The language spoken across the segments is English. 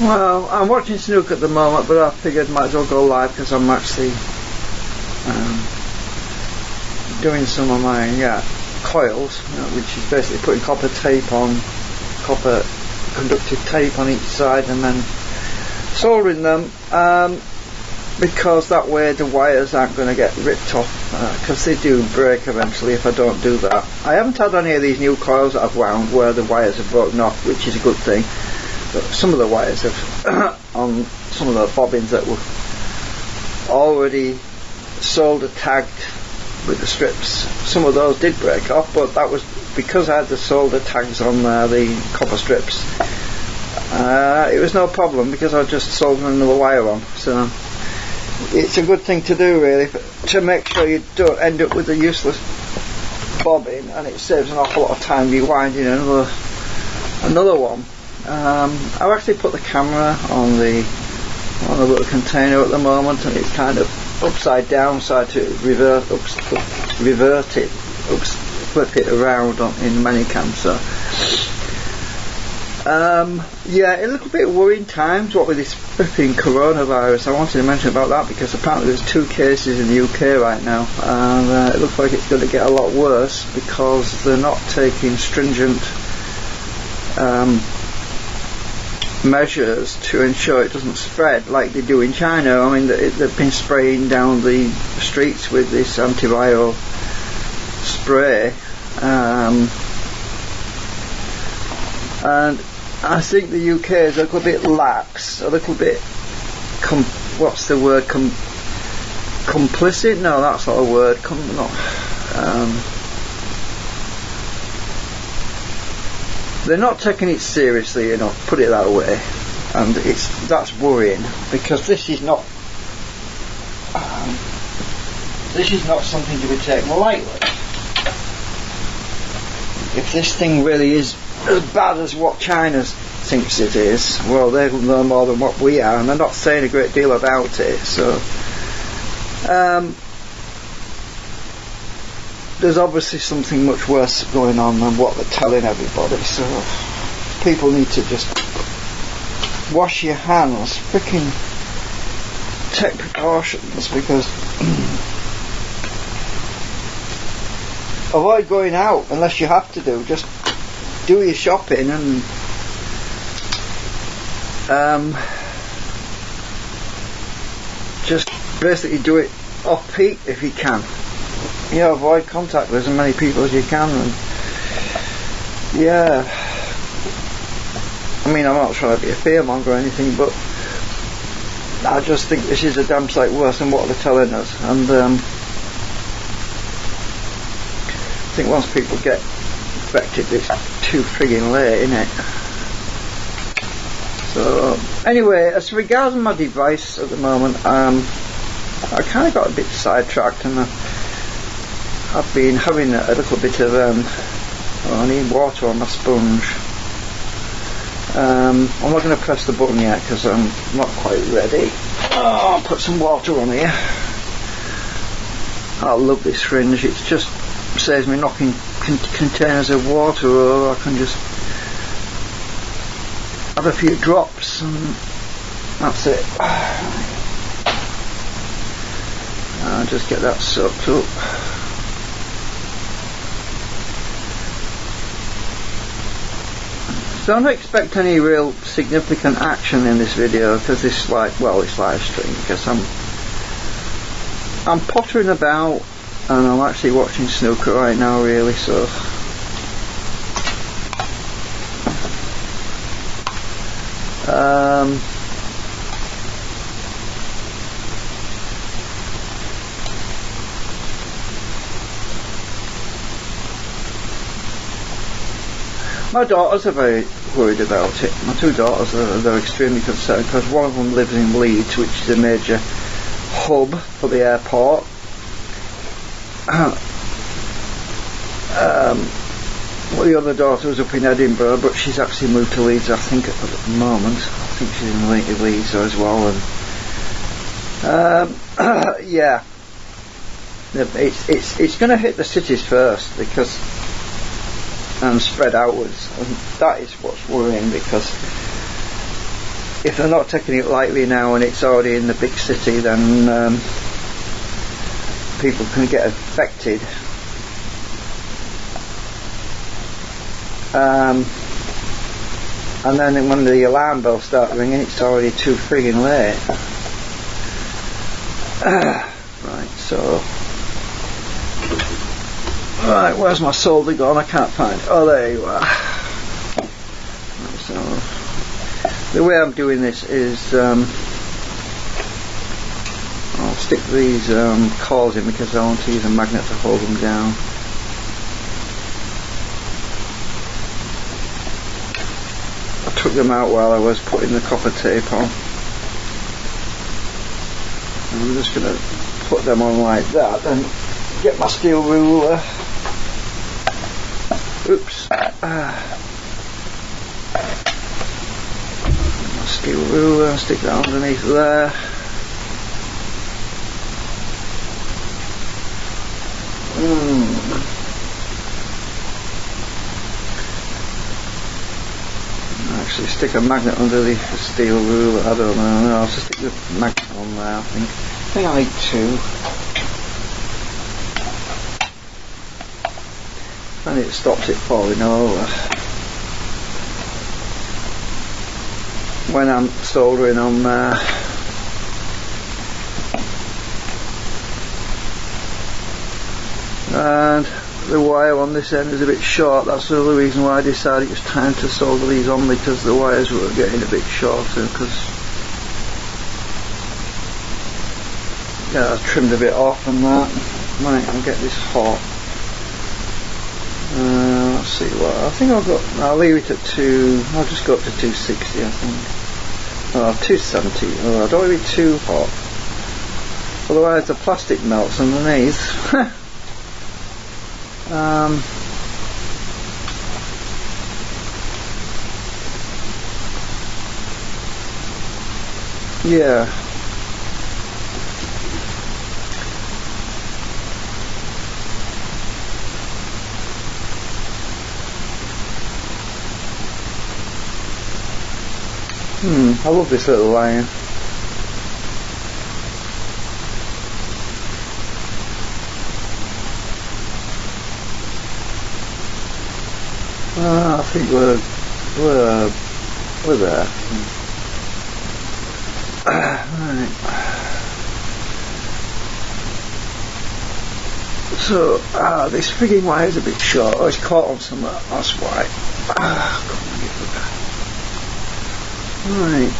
Well, I'm watching Snook at the moment, but I figured might as well go live because I'm actually doing some of my coils, which is basically putting copper conductive tape on each side and then soldering them, because that way the wires aren't going to get ripped off, because they do break eventually if I don't do that. I haven't had any of these new coils that I've wound where the wires have broken off, which is a good thing. But some of the wires have on some of the bobbins that were already solder tagged with the strips, some of those did break off, but that was because I had the solder tags on the copper strips. It was no problem because I just soldered another wire on. So it's a good thing to do, really, to make sure you don't end up with a useless bobbin, and it saves an awful lot of time rewinding another one. I've actually put the camera on the little container at the moment, and it's kind of upside down, so I had to flip it around in the Manicam. So yeah, a little bit worrying times, what with this flipping coronavirus. I wanted to mention about that because apparently there's 2 cases in the UK right now, and it looks like it's going to get a lot worse because they're not taking stringent measures to ensure it doesn't spread like they do in China. I mean, they've been spraying down the streets with this antiviral spray, and I think the UK is a little bit lax, a little bit what's the word, complicit? No, that's not a word. They're not taking it seriously enough, put it that way, and that's worrying, because this is not something to be taken lightly. If this thing really is as bad as what China thinks it is, well, they'll know more than what we are, and they're not saying a great deal about it. So there's obviously something much worse going on than what they're telling everybody, so people need to just wash your hands, freaking take precautions, because avoid going out unless you have to do. Just do your shopping and just basically do it off peak if you can. Avoid contact with as many people as you can, and I mean, I'm not trying to be a fearmonger or anything, but I just think this is a damn sight worse than what they're telling us, and I think once people get infected, it's too frigging late, isn't it? So anyway, as regards my device at the moment, I kind of got a bit sidetracked, and I've been having a little bit of I need water on my sponge. I'm not going to press the button yet because I'm not quite ready. I'll put some water on here. I love this fringe, it just saves me knocking containers of water over. I can just have a few drops and that's it. I'll just get that soaked up. So don't expect any real significant action in this video, because it's live stream, because I'm pottering about and I'm actually watching snooker right now, really. So my daughters are very worried about it. My 2 daughters they're extremely concerned, because one of them lives in Leeds, which is a major hub for the airport. Well, the other daughter was up in Edinburgh, but she's actually moved to Leeds, I think, at the moment. I think she's in Leeds as well. And yeah, it's going to hit the cities first, because and spread outwards, and that is what's worrying, because if they're not taking it lightly now and it's already in the big city, then people can get affected. And then when the alarm bells start ringing, it's already too friggin' late. Right, so... Right, where's my solder gone? I can't find it. Oh, there you are. Right, so, the way I'm doing this is... I'll stick these coils in because I want to use a magnet to hold them down. I took them out while I was putting the copper tape on. And I'm just going to put them on like that and get my steel ruler. Oops. My steel ruler, stick that underneath there. Actually stick a magnet under the steel ruler, I don't know, no, I'll just stick the magnet on there, I think I need two. And it stops it falling over. When I'm soldering on there. And the wire on this end is a bit short. That's the other reason why I decided it was time to solder these on, because the wires were getting a bit shorter, because I trimmed a bit off and that. Right, I'll get this hot. Let's see what I think I'll leave it at 2. I'll just go up to 260, I think. Oh, 270. Oh, I don't want to be too hot, otherwise the plastic melts underneath. Yeah. I love this little line. I think we're there. Right. So this frigging wire is a bit short. Oh, it's caught on somewhere. That's why. Right.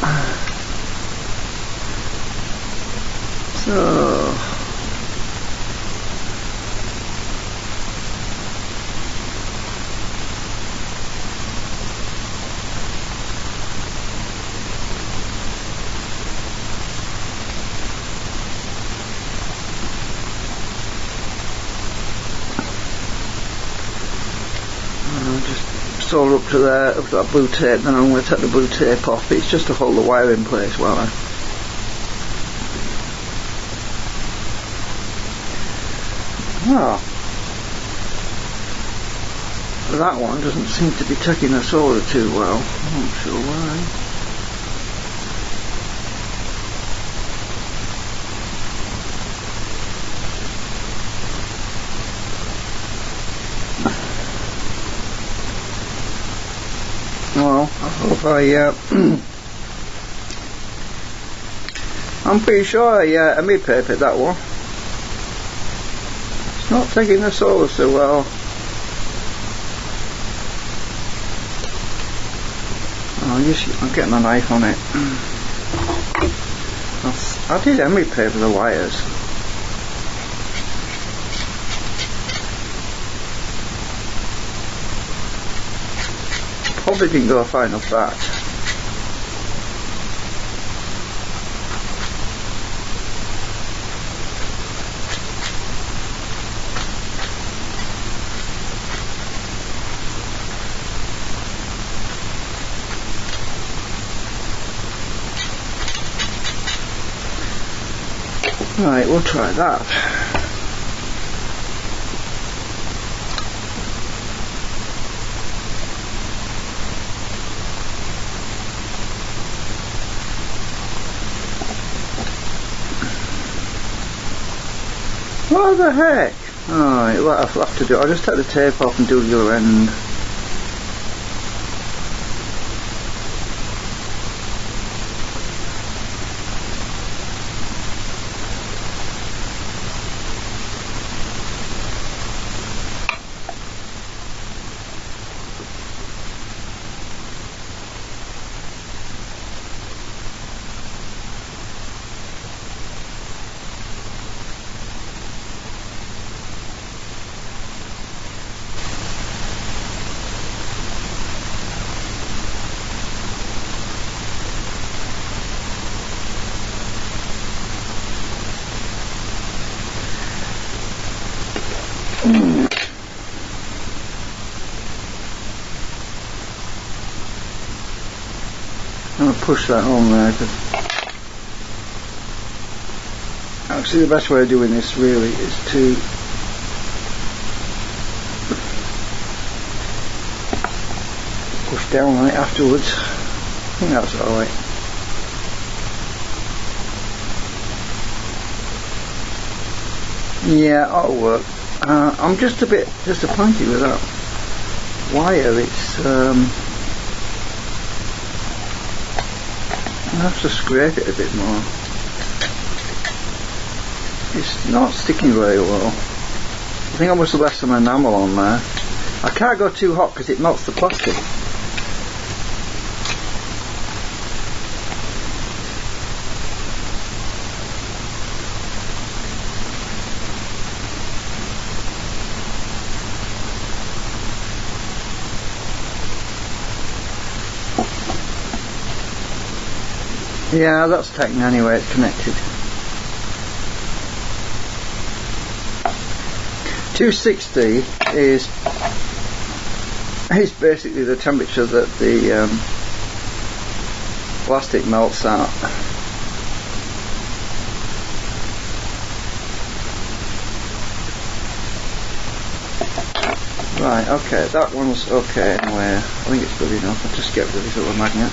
So. Solder up to there, up to that blue tape, then I'm going to take the blue tape off. It's just to hold the wire in place while I... Oh. That one doesn't seem to be taking the solder too well. I'm not sure why. Well, I hope I'm pretty sure I mid-papered that one. It's not taking the solder so well. I'll get my knife on it. I did mid-paper the wires. Probably didn't go far enough back. Right, we'll try that. What the heck? Alright, well, I'll have to do it. I'll just take the tape off and do the other end. I'm going to push that on there, because actually the best way of doing this really is to push down on it afterwards. I think that's alright. Yeah, that'll work. I'm just a bit disappointed with that wire. It's I have to scrape it a bit more. It's not sticking very well. I think I must have left some enamel on there. I can't go too hot because it melts the plastic. Yeah, that's taken anyway, it's connected. 260 is basically the temperature that the plastic melts at. Right, okay, that one's okay anyway. I think it's good enough. I'll just get rid of this little magnet.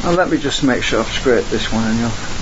And let me just make sure I've scraped this one enough.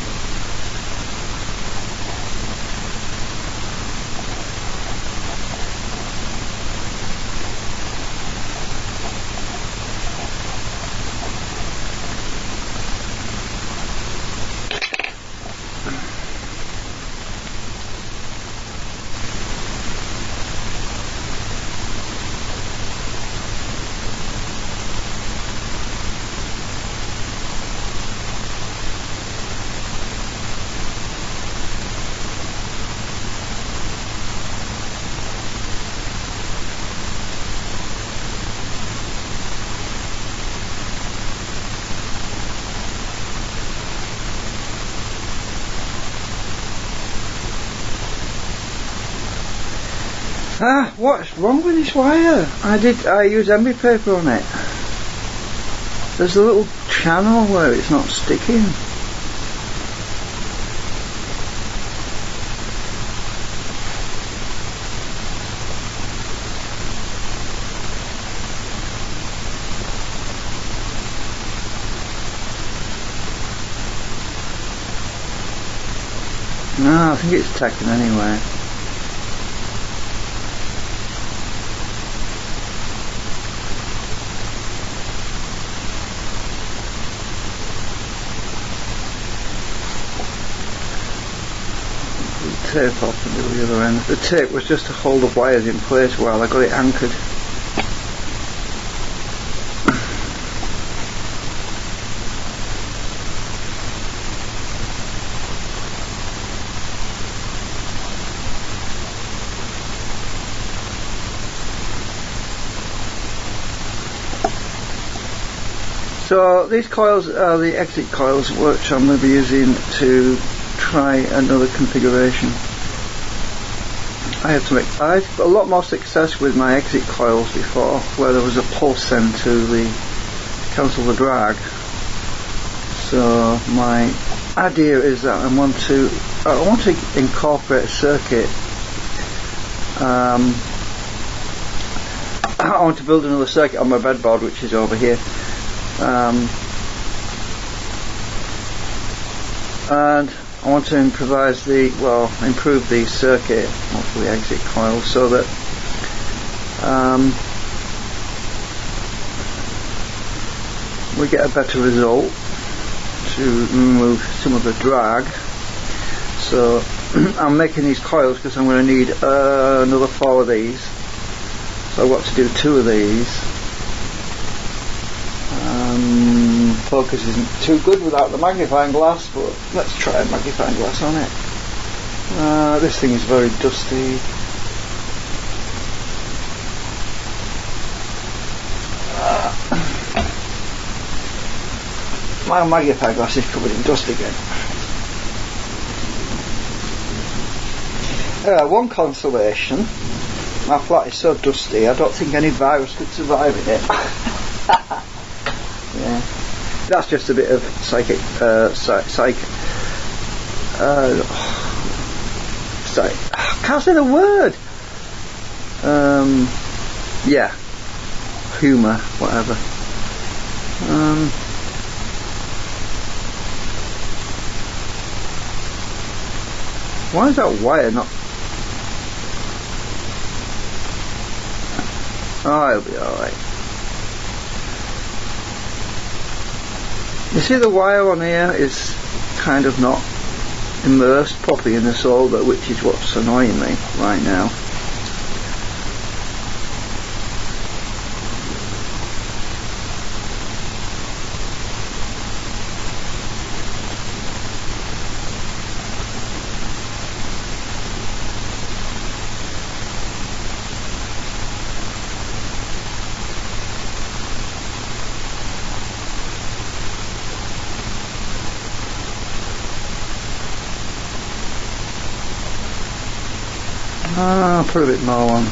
What's wrong with this wire? I use emery paper on it. There's a little channel where it's not sticking. No, I think it's taken anyway. Tape off and do the other end. The tape was just to hold the wires in place while I got it anchored. So these coils are the exit coils which I'm going to be using to try another configuration. I had a lot more success with my exit coils before, where there was a pulse sent to the cancel the drag. So my idea is that I want to incorporate a circuit I want to build another circuit on my breadboard, which is over here. And I want to improve the circuit, hopefully exit coil, so that we get a better result to remove some of the drag. So I'm making these coils because I'm going to need another 4 of these. So I've got to do 2 of these. Focus isn't too good without the magnifying glass, but let's try a magnifying glass on it. This thing is very dusty. My magnifying glass is covered in dust again. One consolation, my flat is so dusty I don't think any virus could survive in it. Yeah, that's just a bit of I can't say the word. Yeah, humour, whatever. Why is that wire not? Oh, it'll be alright. You see, the wire on here is kind of not immersed properly in the solder, which is what's annoying me right now. I'll put a bit more on.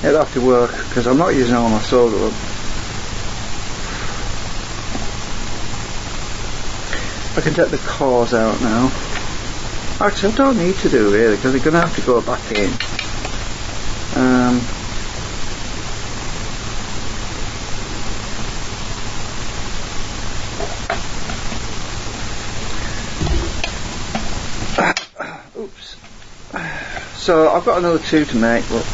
It'll have to work because I'm not using all my solder. I can take the cores out now. Actually, I don't need to do really because they're going to have to go back in. Oops. So I've got another 2 to make. Look.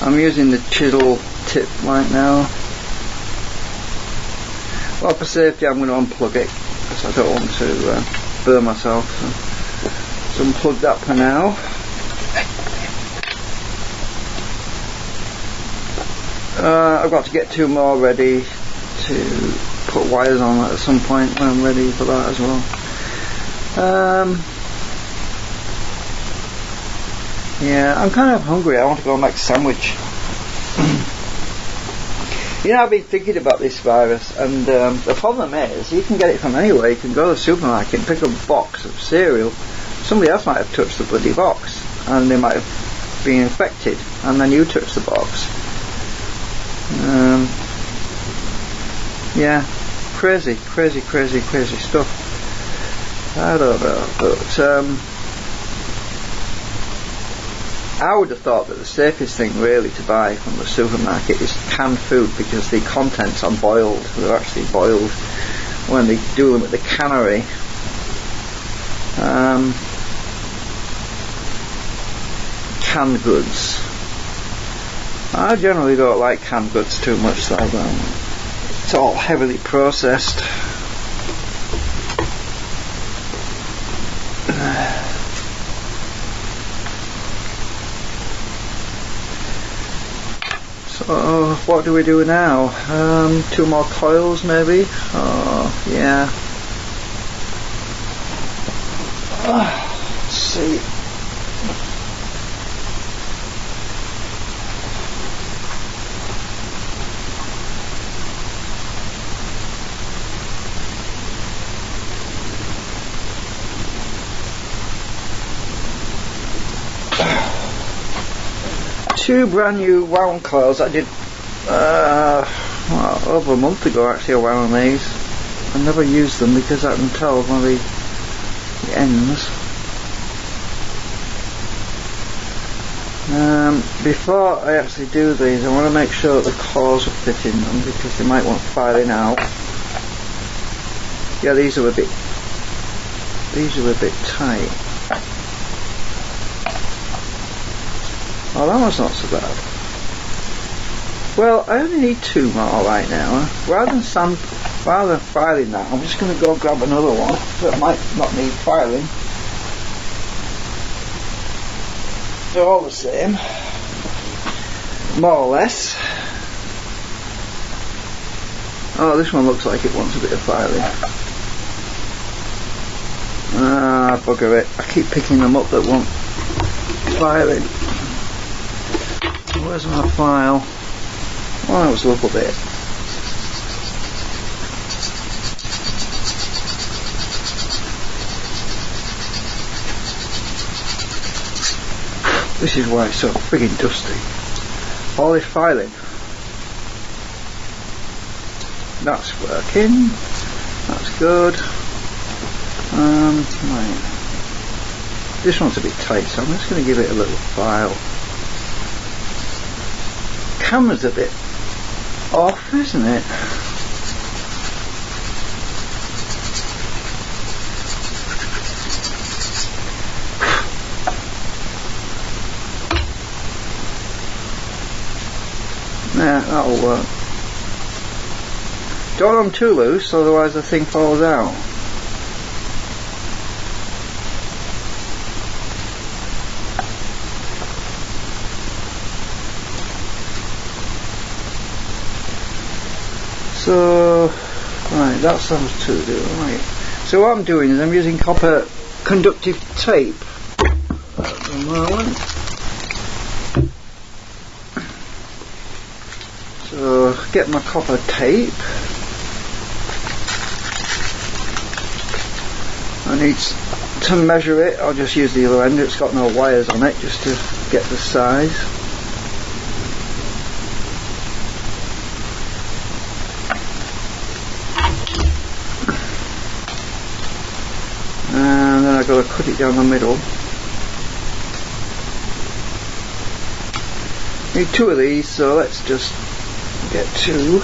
I'm using the chisel tip right now. Well, for safety I'm going to unplug it because I don't want to burn myself. So unplug that for now. I've got to get 2 more ready to put wires on at some point when I'm ready for that as well. Yeah, I'm kind of hungry. I want to go and make a sandwich. You know, I've been thinking about this virus, and the problem is you can get it from anywhere. You can go to the supermarket and pick up a box of cereal. Somebody else might have touched the bloody box and they might have been infected, and then you touch the box. Yeah, crazy stuff. I don't know, but I would have thought that the safest thing really to buy from the supermarket is canned food, because the contents are boiled. They're actually boiled when they do them at the cannery. Canned goods. I generally don't like canned goods too much, though. It's all heavily processed. So what do we do now? 2 more coils maybe? Oh yeah. Let's see. 2 brand new wound coils I did well, over a month ago actually. I wound these. I never used them because I can tell one of the ends. Before I actually do these, I want to make sure that the coils are fitting them because they might want filing out. Yeah, these are a bit tight. Oh, that one's not so bad. Well, I only need 2 more right now. Rather than filing that, I'm just going to go grab another one that might not need filing. They're all the same, more or less. Oh, this one looks like it wants a bit of filing. Ah, bugger it. I keep picking them up that want filing. Where's my file? Oh, that was a little bit. This is why it's so friggin' dusty. All this filing. That's working. That's good. Right. This one's a bit tight, so I'm just going to give it a little file. Camera's a bit off, isn't it? Yeah, that'll work. Don't want them too loose, otherwise the thing falls out. So, right, that sounds to do. Right. So what I'm doing is I'm using copper conductive tape at the moment. So get my copper tape. I need to measure it. I'll just use the other end. It's got no wires on it, just to get the size. And then I've got to cut it down the middle. Need 2 of these, so let's just get 2.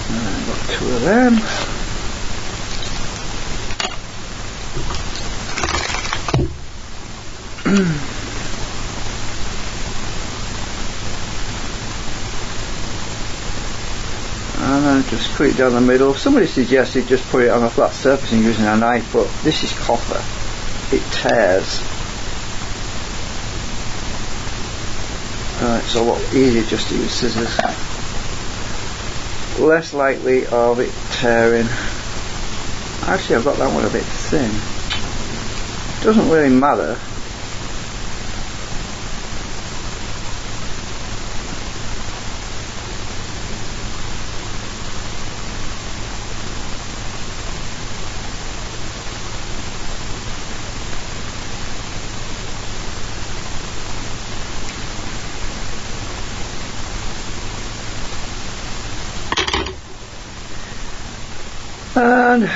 And I've got 2 of them. And then just put it down the middle. Somebody suggested just put it on a flat surface and using a knife, but this is copper. It tears. It's a lot easier just to use scissors. Less likely of it tearing. Actually, I've got that one a bit thin. Doesn't really matter. And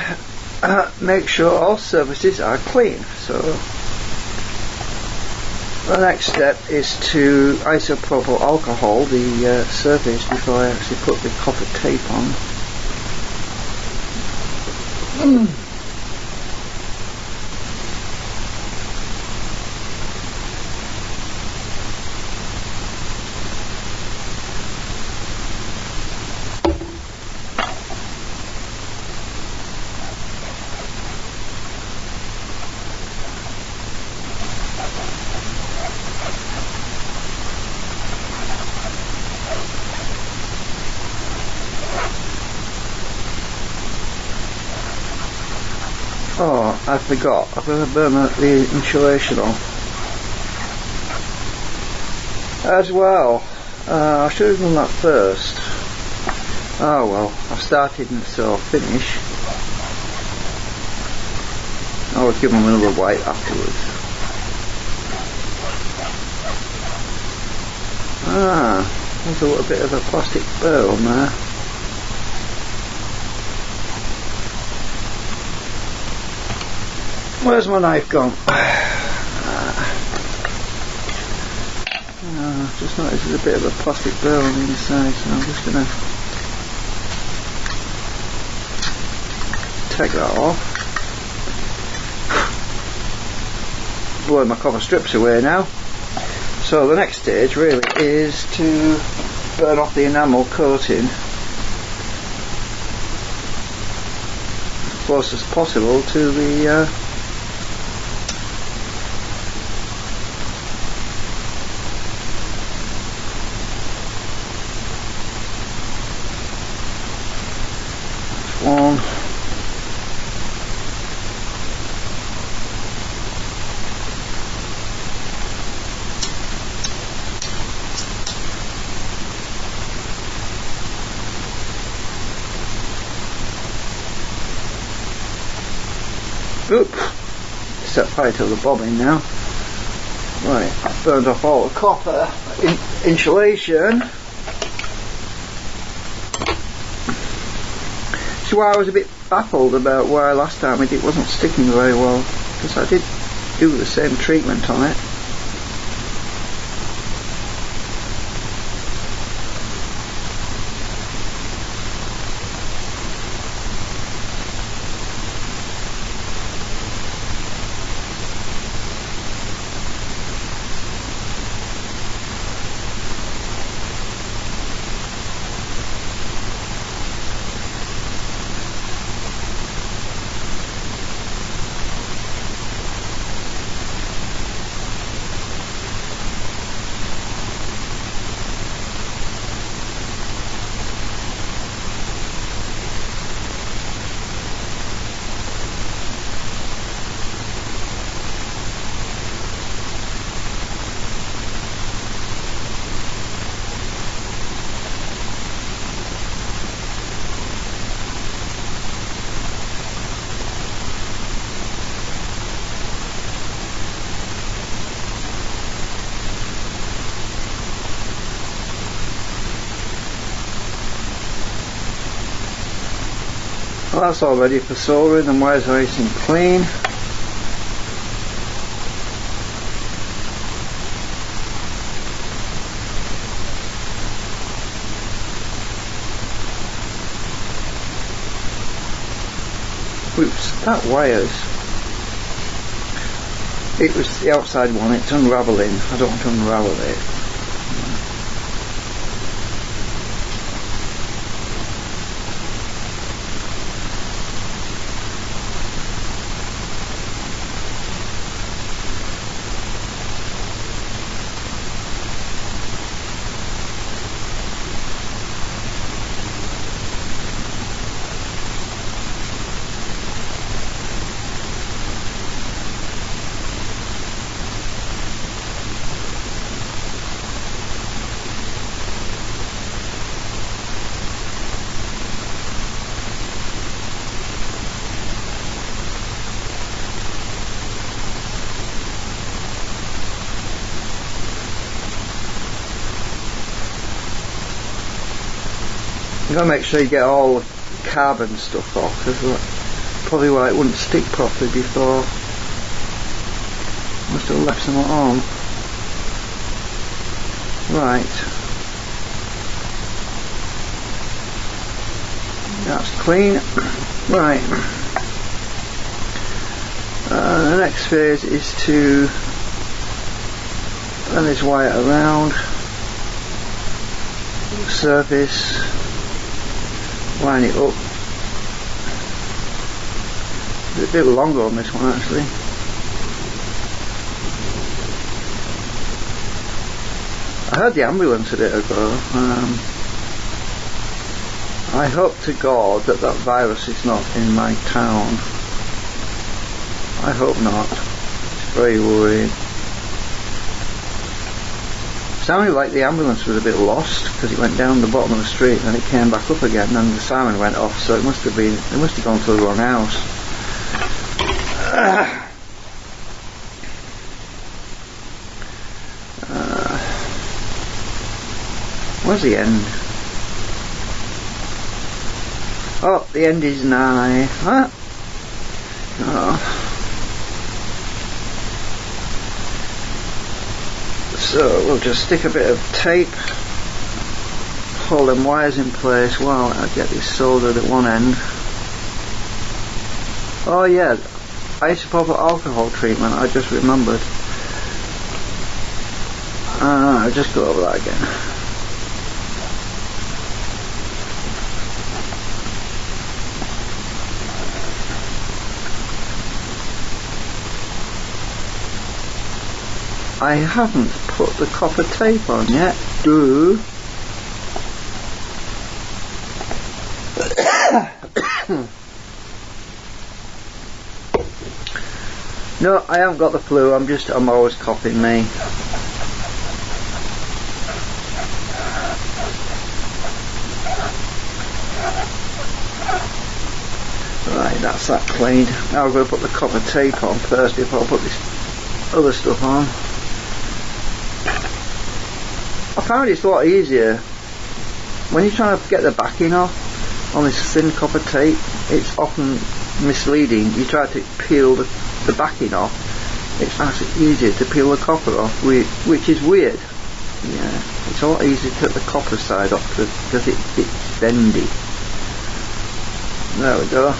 make sure all surfaces are clean. So the next step is to isopropyl alcohol the surface before I actually put the copper tape on. Oh, I forgot. I've got to burn the insulation off as well. I should have done that first. Oh well, I I've started and so finish. I'll give them another white afterwards. There's a little bit of a plastic burr on there. Where's my knife gone? Just noticed there's a bit of a plastic burr on the inside, so I'm just going to take that off. Blowing my copper strips away now. So the next stage really is to burn off the enamel coating as close as possible to the one. Oop! Set fire to the bobbin now. Right, I've burned off all the copper insulation. So why I was a bit baffled about why last time it wasn't sticking very well, because I did do the same treatment on it. Well, that's all ready for soldering. The wires are nice and clean. Oops, that wires. It was the outside one, it's unravelling. I don't want to unravel it. You've got to make sure you get all the carbon stuff off, because probably why it wouldn't stick properly before. Must have left some on. Right. That's clean. Right. The next phase is to run this wire around the surface. Line it up. It's a bit longer on this one actually. I heard the ambulance a bit ago. I hope to God that that virus is not in my town. I hope not. It's very worrying. sounded like the ambulance was a bit lost because it went down the bottom of the street and it came back up again and the siren went off, so it must have gone to the wrong house. Where's the end? Oh, the end is nigh. Huh? Oh. So we'll just stick a bit of tape, hold them wires in place while I get this soldered at one end. Oh yeah, isopropyl alcohol treatment, I just remembered. I'll just go over that again. I haven't put the copper tape on yet. No, I haven't got the flu, I'm always coughing me. Right, that's that cleaned. Now I'm going to put the copper tape on first before I put this other stuff on. I found it's a lot easier when you're trying to get the backing off on this thin copper tape. It's often misleading. You try to peel the backing off, it's actually easier to peel the copper off, which is weird. Yeah, it's a lot easier to get the copper side off because it's bendy. There we go.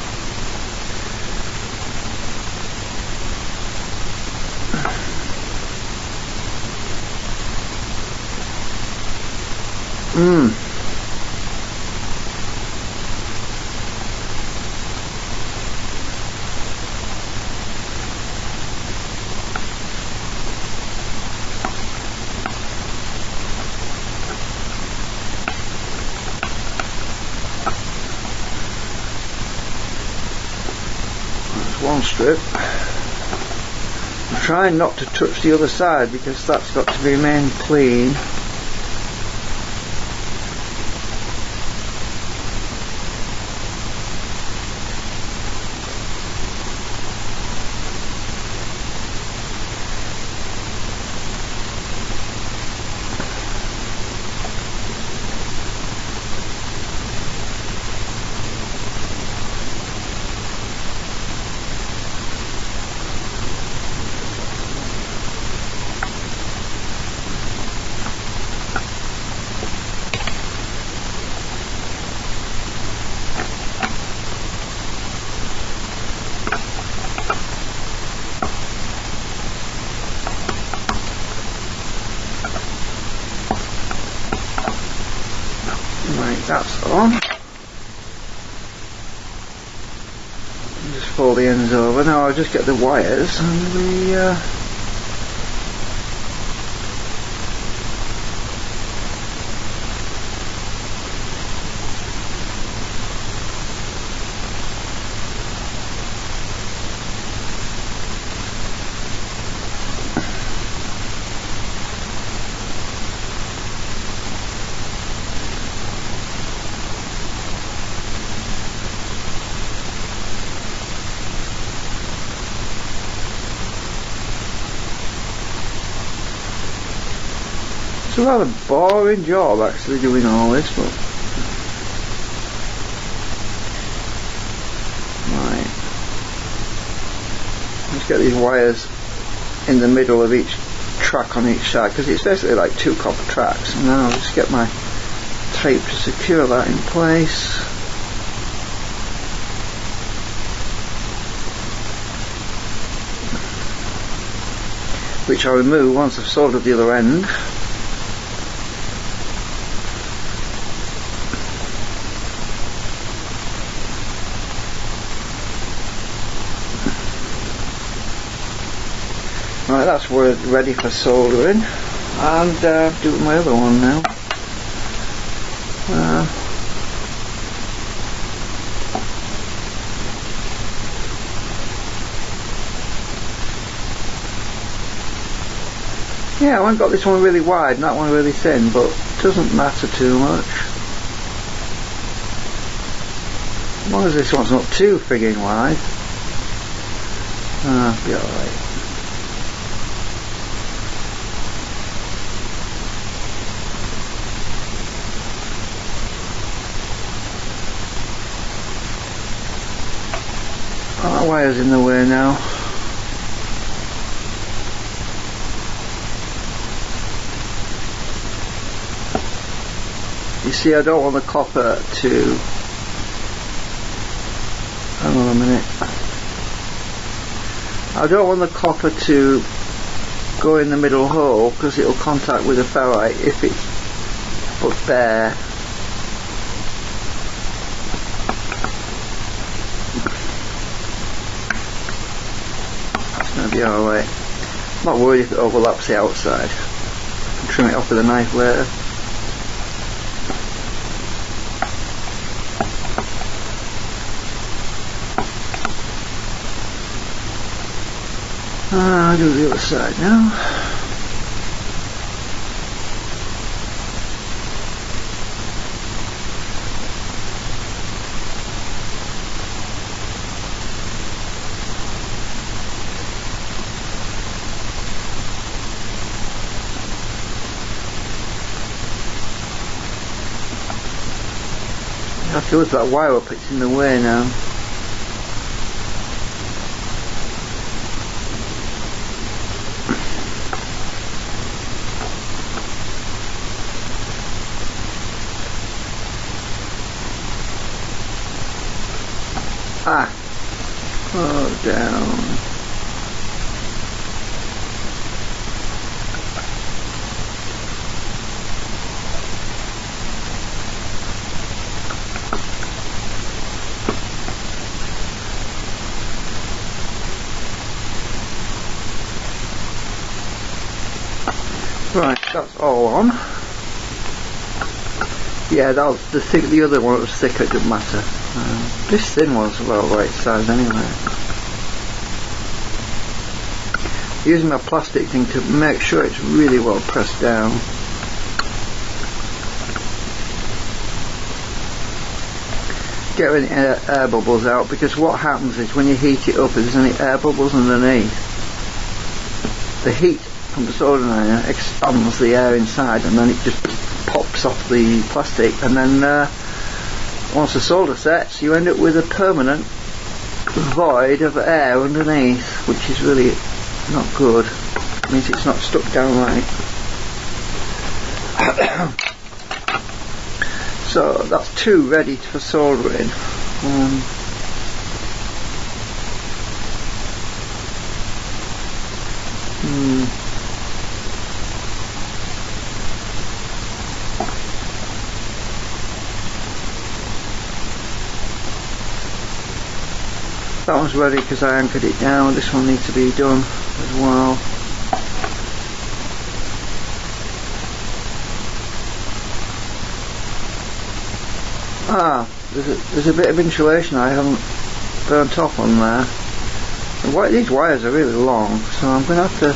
There's one strip. I'm trying not to touch the other side because that's got to remain clean. Right, that's on. Just fold the ends over. Now I'll just get the wires and it's a rather boring job actually doing all this, but right, let's get these wires in the middle of each track on each side because it's basically like two copper tracks, and then I'll just get my tape to secure that in place. Which I'll remove once I've soldered the other end. Right, that's ready for soldering, and do my other one now. Yeah, I haven't got this one really wide and that one really thin, but it doesn't matter too much. As long as this one's not too frigging wide, I'll be alright. Oh, that wire's in the way now. You see, I don't want the copper to... Hang on a minute. I don't want the copper to go in the middle hole because it'll contact with the ferrite if it's put bare. That's going to be alright. I'm not worried if it overlaps the outside. I can trim it off with a knife later. I'll do the other side now. I have to lift that wire up, it's in the way now. Oh, down. Right, that's all on. Yeah, that was the other one was thicker, it didn't matter. This thin one's about right size anyway. Using my plastic thing to make sure it's really well pressed down. Get any air bubbles out, because what happens is when you heat it up, if there's any air bubbles underneath, the heat from the soldering iron expands the air inside and then it just pops off the plastic, and then once the solder sets you end up with a permanent void of air underneath, which is really not good. It means it's not stuck down right. So that's two ready for soldering. That one's ready because I anchored it down. This one needs to be done as well. There's a bit of insulation I haven't burnt off on there. These wires are really long, so I'm going to have to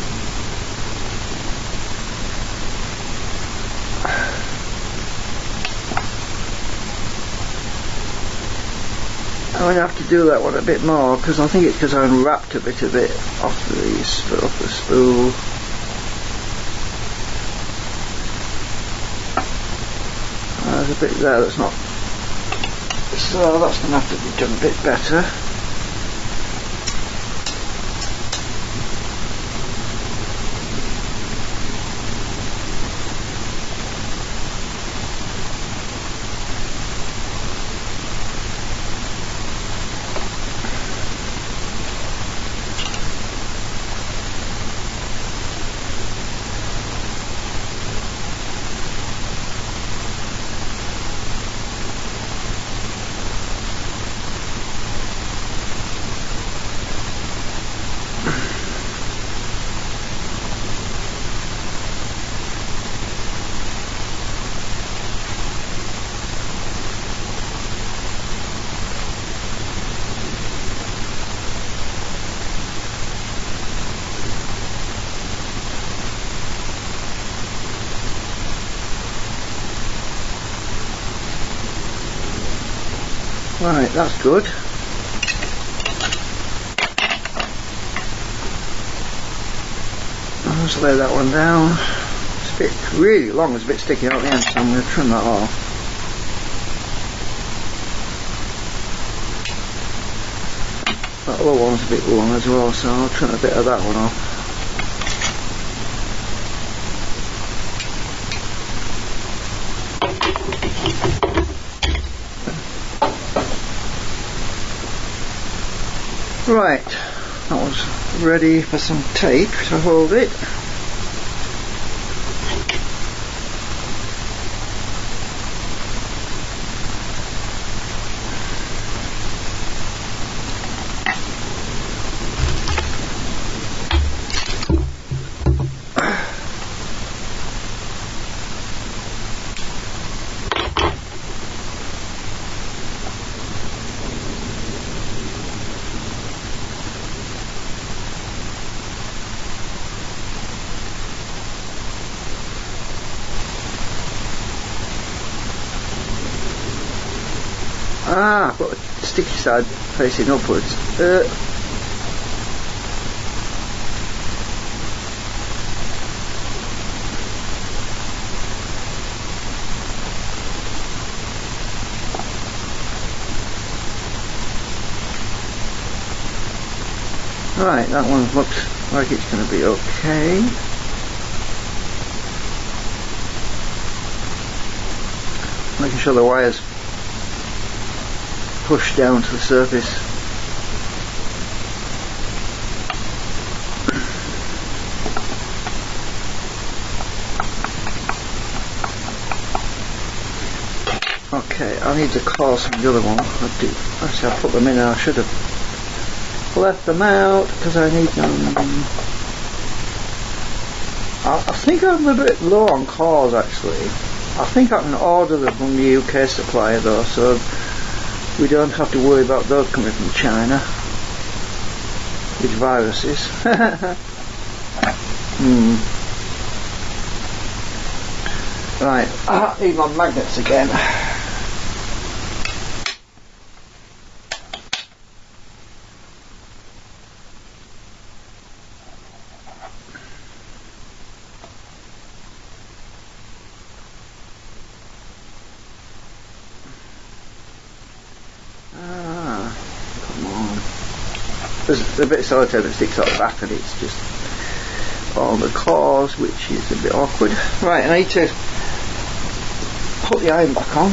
do that one a bit more, because I think it's because I unwrapped a bit of it off the spool. There's a bit there that's not, so that's going to have to be done a bit better. Right, that's good. I'll just lay that one down. It's a bit really long, it's a bit sticky out the end, so I'm going to trim that off. That other one's a bit long as well, so I'll trim a bit of that one off. Right, that was ready for some tape to hold it. I've got a sticky side facing upwards. Right, that one looks like it's going to be okay. Making sure the wires push down to the surface. Okay, I need the coils from the other one. Actually, I put them in and I should have left them out because I need them. I think I'm a bit low on coils actually. I think I can order them from the UK supplier though, so we don't have to worry about those coming from China with viruses. Right, I need my magnets again. There's a bit of sellotape that sticks out the back and it's just on the cores, which is a bit awkward. Right, I need to put the iron back on.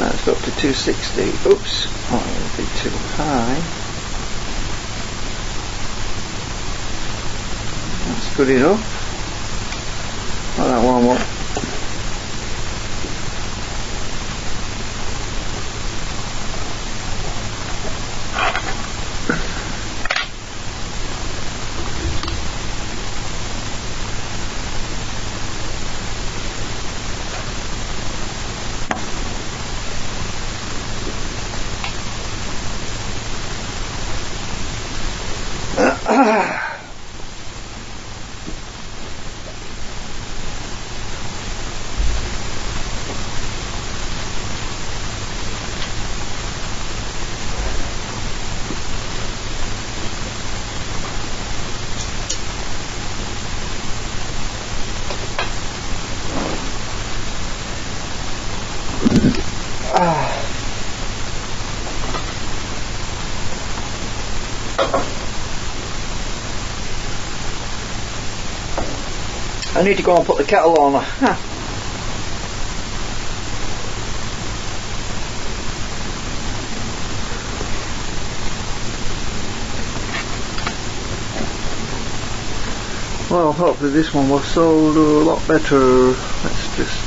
That's up to 260. Oops, oh, a bit too high. That's good enough. Let that warm up. I need to go and put the kettle on. Well, hopefully this one will sold a lot better. Let's just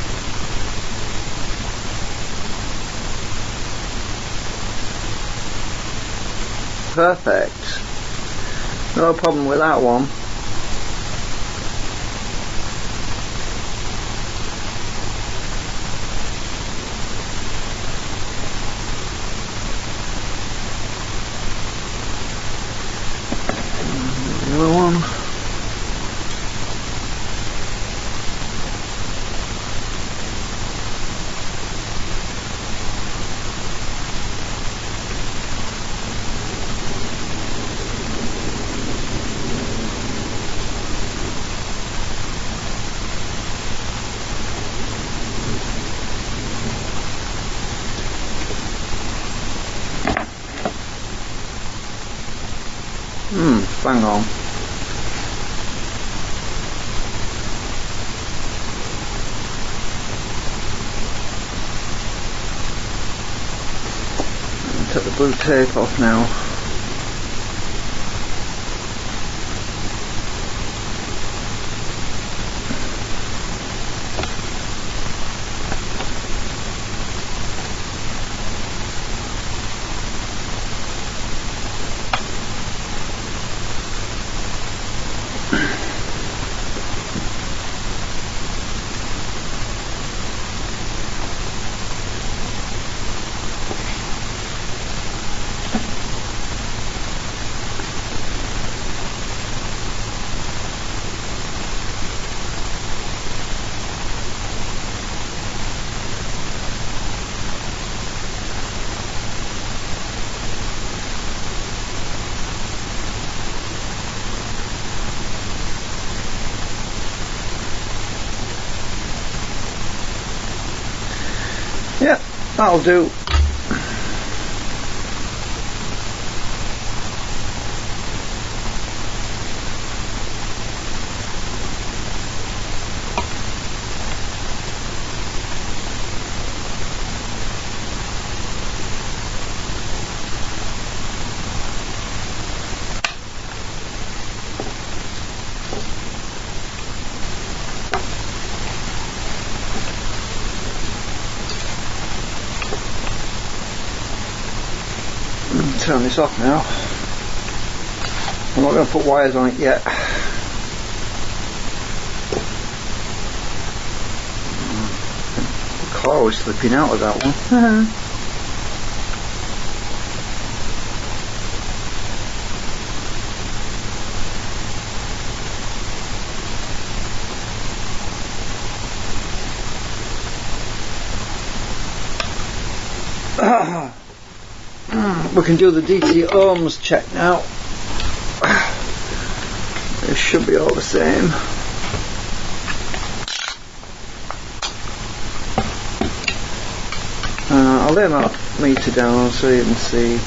perfect. No problem with that one. The other one. Bang on. Take the blue tape off now. Yeah, that'll do. Turn this off now. I'm not going to put wires on it yet. The car was slipping out of that one. We can do the DT ohms check now. It should be all the same. I'll lay my meter down so you can see.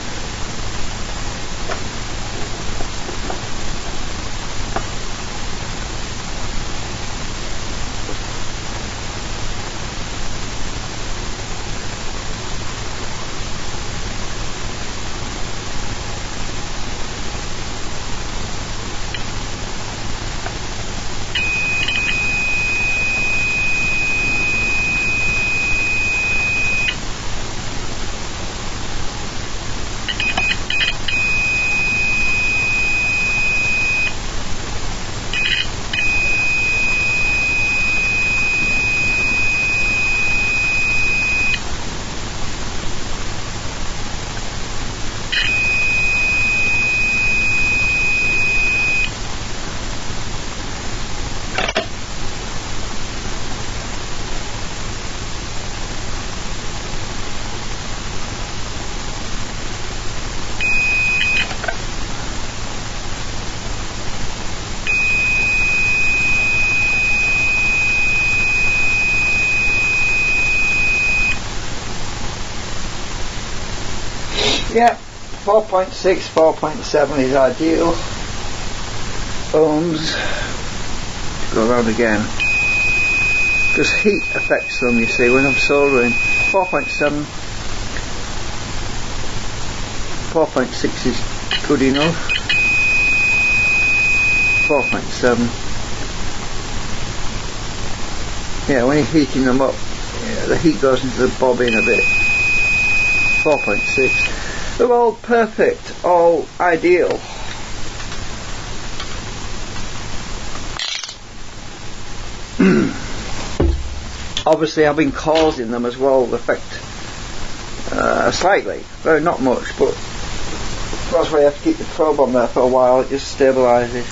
Yeah, 4.6, 4.7 is ideal. Ohms. Go around again. Because heat affects them, you see, when I'm soldering. 4.7, 4.6 is good enough. 4.7. Yeah, when you're heating them up, yeah, the heat goes into the bobbin a bit. 4.6. They're all perfect, all ideal. Obviously having coils in them as well will affect slightly, well, not much, but that's why you have to keep the probe on there for a while. It just stabilises.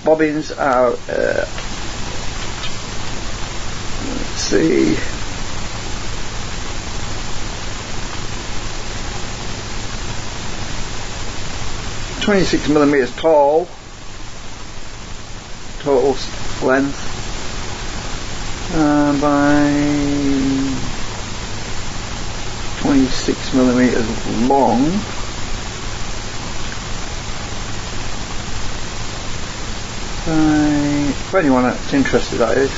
bobbins are let's see, .26mm tall total length, by 26mm long. For anyone that's interested, that is.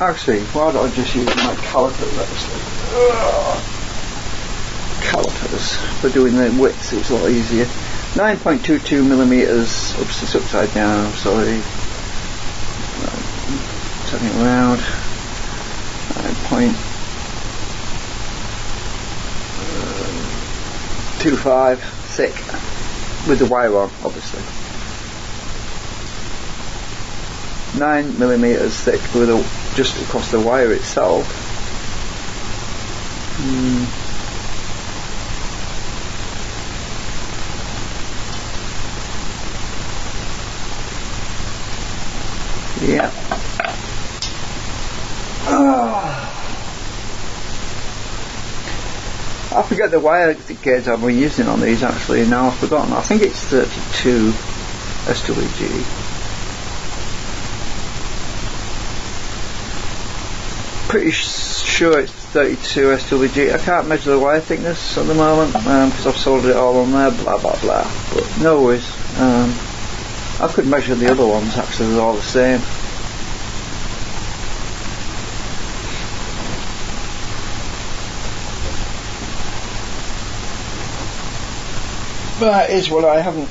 Actually, why don't I just use my calipers actually? Calipers for doing the widths, it's a lot easier. 9.22mm, oops, it's upside down, sorry. Turn it around. 9.25 thick with the wire on, obviously. 9mm thick with just across the wire itself. Yeah. I forget the wire gauge I've been using on these actually, now I've forgotten. I think it's 32 SWG. Pretty sure it's 32 SWG. I can't measure the wire thickness at the moment because I've soldered it all on there, blah blah blah. But no worries. I could measure the other ones actually, they're all the same. That is what I haven't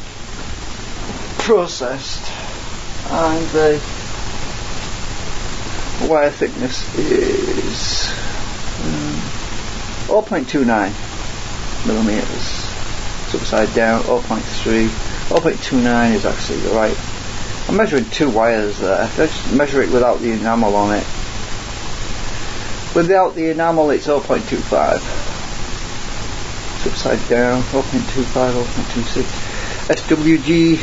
processed, and the wire thickness is 0.29mm. It's upside down. 0.3. 0.29 is actually right. I'm measuring two wires there. Let's measure it without the enamel on it. Without the enamel, it's 0.25. It's upside down. 0.25, 0.26. SWG.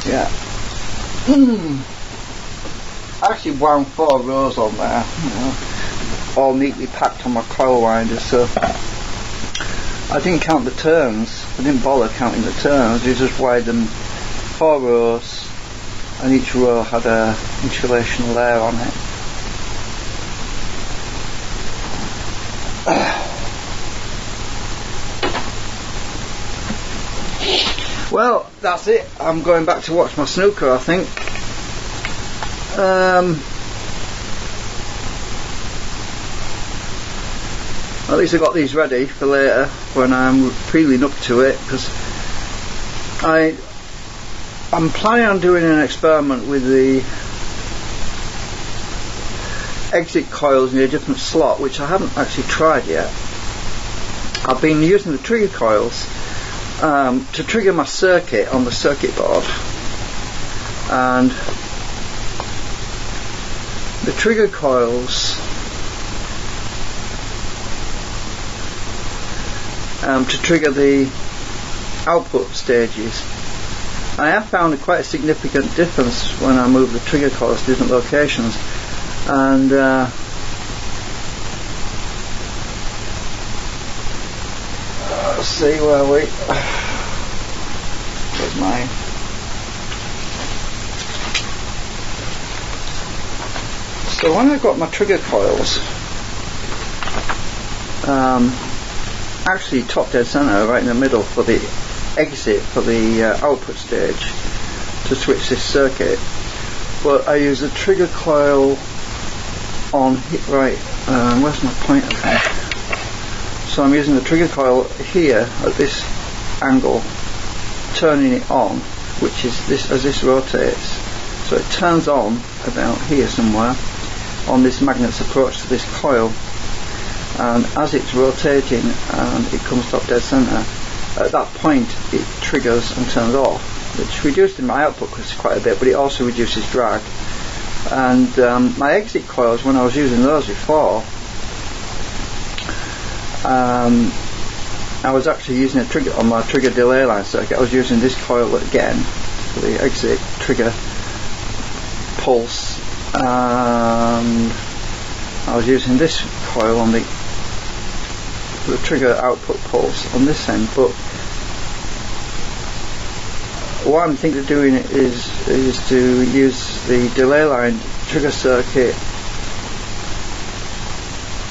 Yeah. I actually wound 4 rows on there, all neatly packed on my coil winder, so I didn't count the turns. I didn't bother counting the turns. You just wired them 4 rows, and each row had a insulation layer on it. Well, that's it. I'm going back to watch my snooker, I think. At least I got these ready for later when I'm feeling up to it, because I'm planning on doing an experiment with the exit coils in a different slot, which I haven't actually tried yet. I've been using the trigger coils to trigger my circuit on the circuit board, and the trigger coils to trigger the output stages. I have found quite a significant difference when I move the trigger coils to different locations, and let's see where where's mine? So when I got my trigger coils actually top dead center right in the middle for the exit for the output stage to switch this circuit, but I use a trigger coil on right where's my pointer? So I'm using the trigger coil here at this angle, turning it on, which is this as this rotates, so it turns on about here somewhere on this magnet's approach to this coil, and as it's rotating and it comes top dead center, at that point it triggers and turns off, which reduced in my output quite a bit, but it also reduces drag. And my exit coils, when I was using those before, I was actually using a trigger on my trigger delay line circuit. I was using this coil again for the exit trigger pulse, and I was using this coil on the trigger output pulse on this end. But what I'm thinking of doing is to use the delay line trigger circuit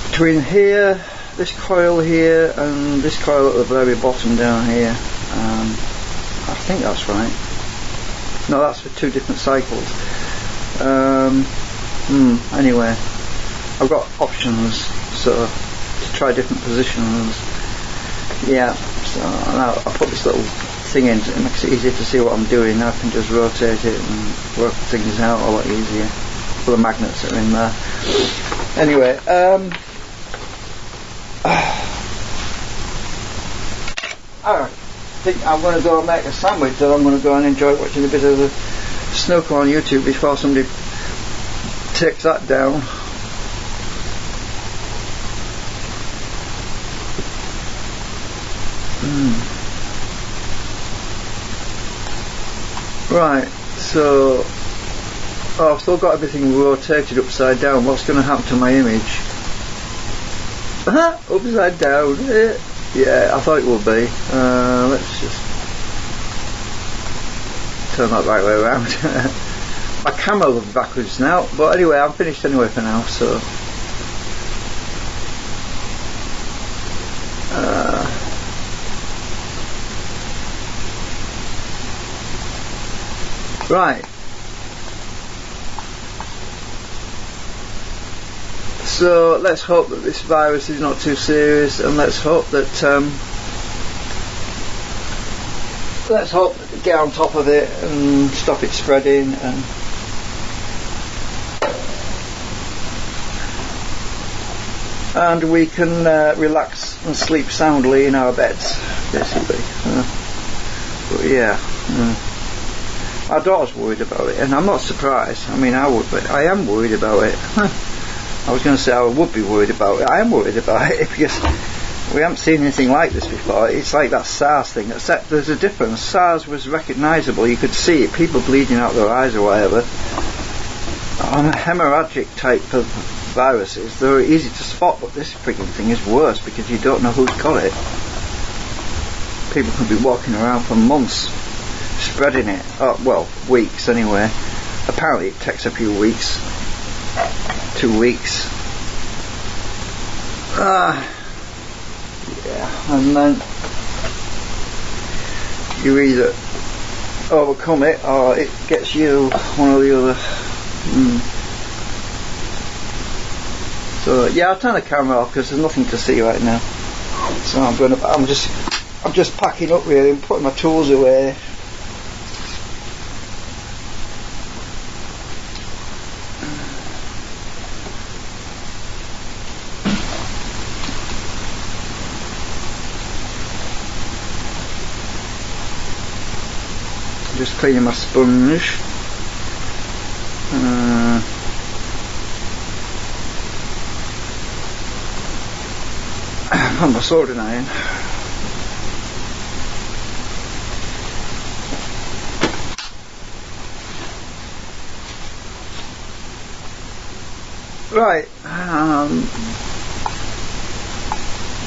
between here, this coil here, and this coil at the very bottom down here. I think that's right. No, that's for 2 different cycles. Anyway, I've got options, so to try different positions. Yeah, so now I put this little thing in, it makes it easier to see what I'm doing. I can just rotate it and work things out a lot easier. All the magnets are in there. Anyway, I think I'm going to go and make a sandwich, so I'm going to go and enjoy watching a bit of the snooker on YouTube before somebody takes that down. Right, so I've still got everything rotated upside down. What's going to happen to my image? Upside down. Yeah, I thought it would be. Let's just turn that right way around. My camera looks backwards now, but anyway, I'm finished anyway for now, so right. So let's hope that this virus is not too serious, and let's hope that get on top of it and stop it spreading, and we can relax and sleep soundly in our beds, basically. But yeah, our daughter's worried about it, and I'm not surprised. I mean, I am worried about it. I was going to say I would be worried about it. I am worried about it because we haven't seen anything like this before. It's like that SARS thing, except there's a difference. SARS was recognisable. You could see it, people bleeding out their eyes or whatever. On a hemorrhagic type of viruses, they're easy to spot, but this freaking thing is worse because you don't know who's got it. People could be walking around for months spreading it. Oh, well, weeks anyway. Apparently it takes a few weeks. 2 weeks. Yeah, and then you either overcome it or it gets you, one or the other. So yeah, I'll turn the camera off because there's nothing to see right now. So I'm just packing up really and putting my tools away. Just cleaning my sponge. On my soldering iron. Right.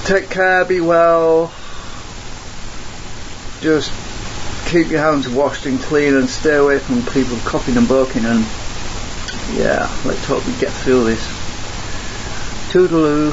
Take care. Be well. Just keep your hands washed and clean and stay away from people coughing and barking, and yeah, let's hope we get through this. Toodaloo.